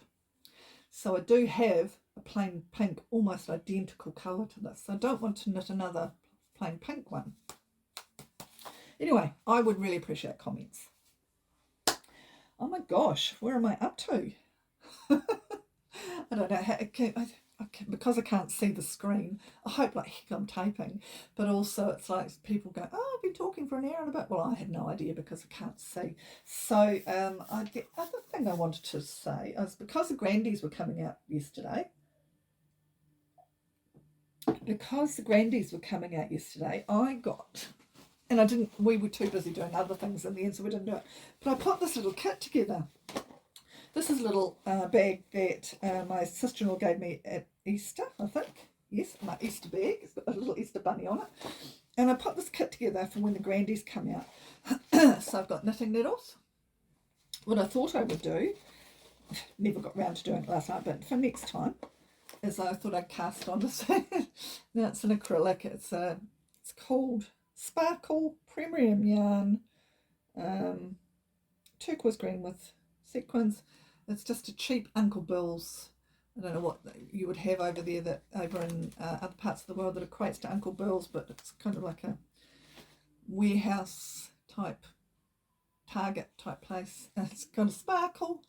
So I do have a plain pink, almost identical colour to this. So I don't want to knit another plain pink one. Anyway, I would really appreciate comments. Oh my gosh, where am I up to? I don't know how, because I can't see the screen. I hope like heck I'm typing, but also it's like people go, oh, I've been talking for an hour and a bit. Well, I had no idea because I can't see. So the other thing I wanted to say is, because the Grandies were coming out yesterday, I got, and we were too busy doing other things in the end, so we didn't do it, but I put this little kit together. This is a little bag that my sister-in-law gave me at Easter, I think. Yes, my Easter bag. It's got a little Easter bunny on it. And I put this kit together for when the Grandies come out. So I've got knitting needles. What I thought I would do, never got round to doing it last night, but for next time, is I thought I'd cast on this. Now it's an acrylic. It's called Sparkle Premium Yarn, turquoise green with sequins. It's just a cheap Uncle Bill's. I don't know what you would have over there, that over in other parts of the world that equates to Uncle Bill's, but it's kind of like a warehouse type, Target type place. And it's got a sparkle.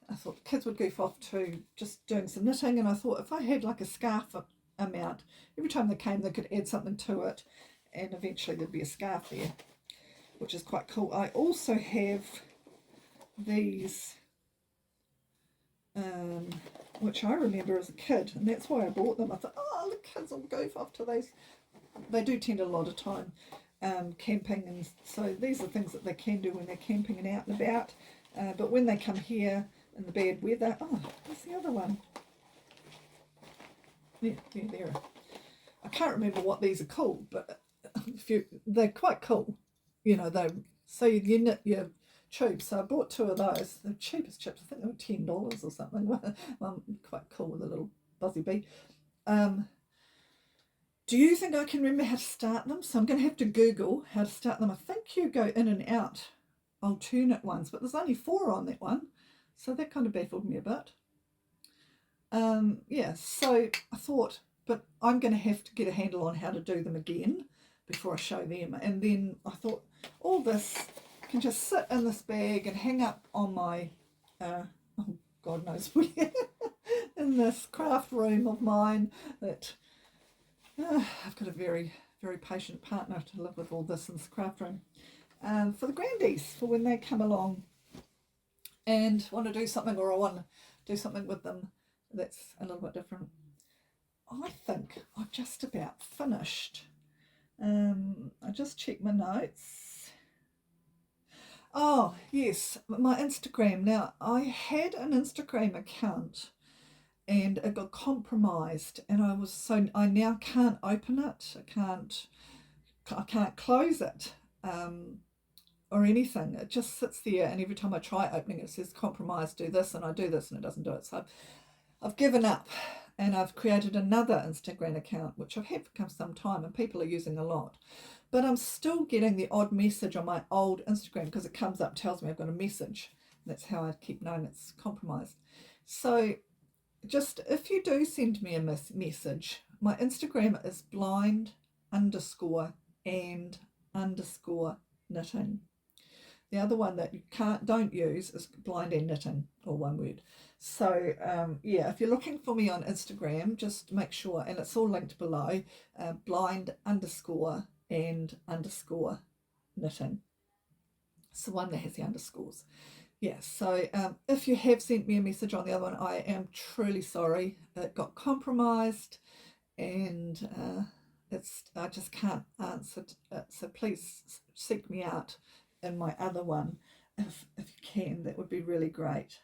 I thought the kids would goof off to just doing some knitting, and I thought if I had like a scarf amount, every time they came they could add something to it, and eventually there'd be a scarf there, which is quite cool. I also have these, which I remember as a kid, and that's why I bought them. I thought, oh, the kids will goof off to these. They do tend a lot of time camping, and so these are things that they can do when they're camping and out and about. But when they come here in the bad weather, oh, where's the other one? Yeah, there. I can't remember what these are called, but they're quite cool. You know, so you knit your tubes. So I bought two of those. The cheapest chips, I think they were $10 or something. Quite cool with a little buzzy bee. Do you think I can remember how to start them? So I'm going to have to Google how to start them. I think you go in and out alternate ones, but there's only 4 on that one, so that kind of baffled me a bit. Yeah, so I thought, but I'm going to have to get a handle on how to do them again before I show them. And then I thought, all this can just sit in this bag and hang up on my oh God knows where in this craft room of mine, that I've got a very, very patient partner to live with all this in this craft room. For the Grandies, for when they come along and want to do something, or I want to do something with them that's a little bit different. I think I've just about finished. I just checked my notes. Oh yes, my Instagram. Now I had an Instagram account and it got compromised, and I now can't open it. I can't close it. Or anything. It just sits there, and every time I try opening it, it says compromised, do this, and I do this and it doesn't do it. So I've given up, and I've created another Instagram account, which I've had for some time, and people are using a lot. But I'm still getting the odd message on my old Instagram, because it comes up, tells me I've got a message. That's how I keep knowing it's compromised. So just if you do send me a message, my Instagram is blind_and_knitting. The other one that you don't use is blind and knitting, or one word. So yeah, if you're looking for me on Instagram, just make sure, and it's all linked below, blind_and_knitting. It's the one that has the underscores. Yeah, so if you have sent me a message on the other one, I am truly sorry. It got compromised, and I just can't answer it. So please seek me out in my other one if you can. That would be really great.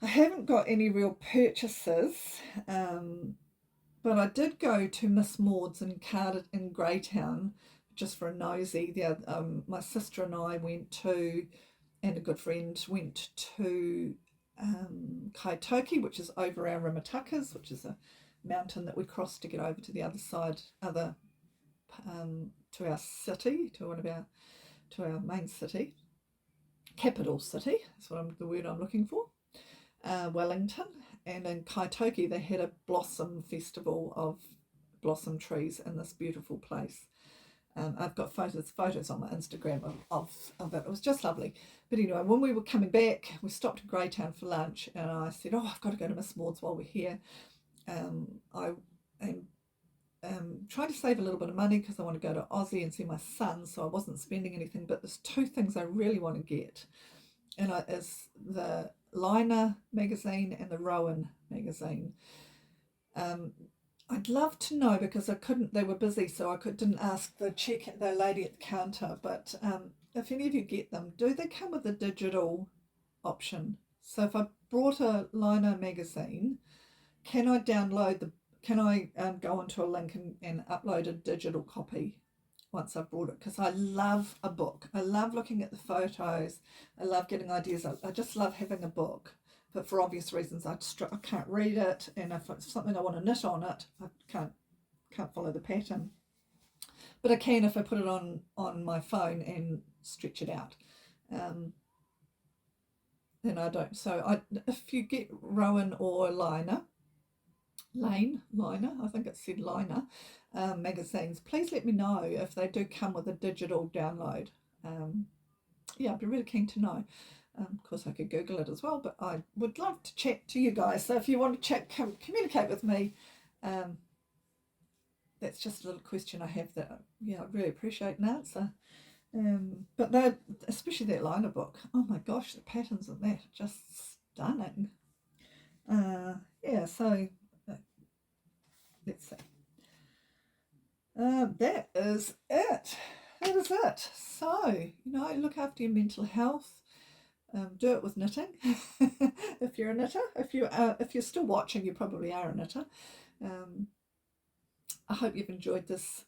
I haven't got any real purchases, but I did go to Miss Maud's in Greytown just for a nosy. My sister and I went to, and a good friend went to Kaitoki, which is over our Rimatakas, which is a mountain that we crossed to get over to the other side, to our city, to our main city, capital city. That's the word I'm looking for. Wellington. And in Kaitoki they had a blossom festival of blossom trees in this beautiful place. I've got photos on my Instagram of it. It was just lovely. But anyway, when we were coming back, we stopped in Greytown for lunch, and I said, I've got to go to Miss Maud's while we're here. I am trying to save a little bit of money because I want to go to Aussie and see my son, so I wasn't spending anything. But there's two things I really want to get, and it's the Lyn magazine and the Rowan magazine. I'd love to know, because I couldn't, they were busy, so I didn't ask the lady at the counter, but if any of you get them, do they come with a digital option? So if I brought a Lyn magazine, can I go onto a link and upload a digital copy once I've brought it? Because I love a book. I love looking at the photos. I love getting ideas. I just love having a book. But for obvious reasons, I can't read it, and if it's something I want to knit on it, I can't follow the pattern. But I can if I put it on my phone and stretch it out. Then I don't. So if you get Rowan or Lyn, I think it said Lyn, magazines, please let me know if they do come with a digital download. Yeah, I'd be really keen to know. Of course, I could Google it as well, but I would love to chat to you guys. So if you want to chat, communicate with me. That's just a little question I have that, I'd really appreciate an answer. But especially that Lyn book. Oh my gosh, the patterns in that are just stunning. Yeah, so let's see. That is it. That is it. So, look after your mental health. Do it with knitting. If you're a knitter, if you're still watching, you probably are a knitter. I hope you've enjoyed this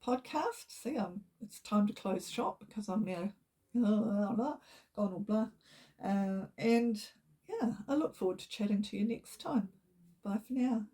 podcast. See, it's time to close shop because I'm now gone all blah. And yeah, I look forward to chatting to you next time. Bye for now.